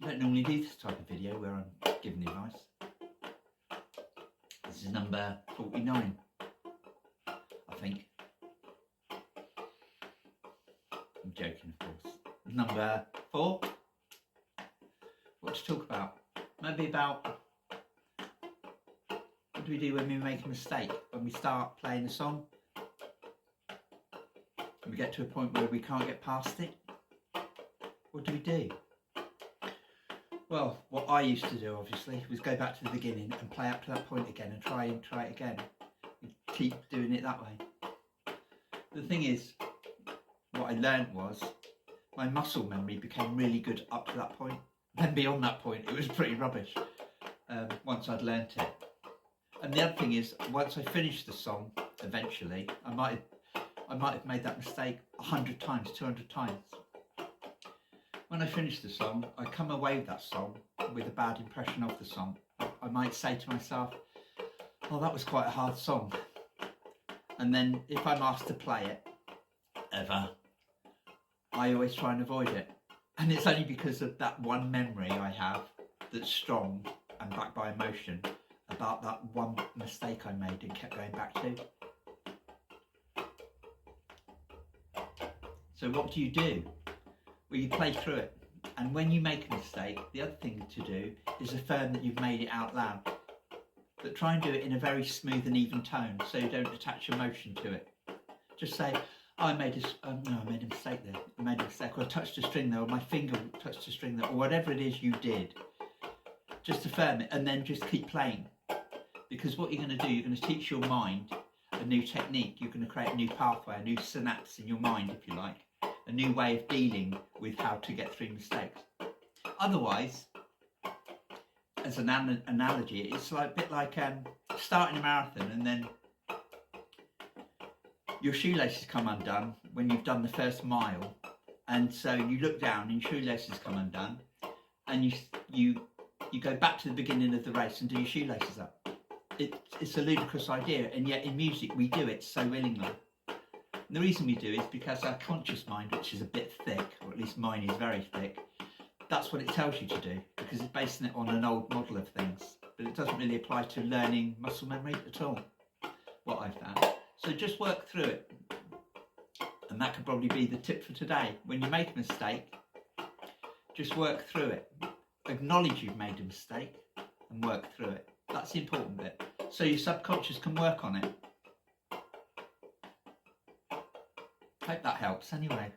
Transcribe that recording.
I don't normally do this type of video where I'm giving advice. This is number 49, I think. I'm joking, of course. Number 4. What to talk about? Maybe about what do we do when we make a mistake? When we start playing a song and we get to a point where we can't get past it? What do we do? Well, what I used to do, obviously, was go back to the beginning and play up to that point again and try it again. And keep doing it that way. The thing is, what I learned was my muscle memory became really good up to that point. Then beyond that point, it was pretty rubbish once I'd learnt it. And the other thing is, once I finished the song, eventually, I might have made that mistake 100 times, 200 times. When I finish the song, I come away with that song with a bad impression of the song. I might say to myself, oh, that was quite a hard song. And then if I'm asked to play it, ever, I always try and avoid it. And it's only because of that one memory I have that's strong and backed by emotion about that one mistake I made and kept going back to. So what do? Well, you play through it. And when you make a mistake, the other thing to do is affirm that you've made it out loud. But try and do it in a very smooth and even tone so you don't attach emotion to it. Just say, oh, I made a mistake there. I made a mistake, or I touched a string there, or my finger touched a string there, or whatever it is you did. Just affirm it and then just keep playing. Because what you're going to do, you're going to teach your mind a new technique. You're going to create a new pathway, a new synapse in your mind, if you like. A new way of dealing with how to get through mistakes. Otherwise, as an analogy, it's like a bit like starting a marathon and then your shoelaces come undone when you've done the first mile, and so you look down and your shoelaces come undone, and you go back to the beginning of the race and do your shoelaces up. It's a ludicrous idea, and yet in music we do it so willingly. And the reason we do it is because our conscious mind, which is a bit thick, or at least mine is very thick, that's what it tells you to do, because it's basing it on an old model of things. But it doesn't really apply to learning muscle memory at all, what I've found. So just work through it. And that could probably be the tip for today. When you make a mistake, just work through it. Acknowledge you've made a mistake and work through it. That's the important bit. So your subconscious can work on it. Hope that helps anyway.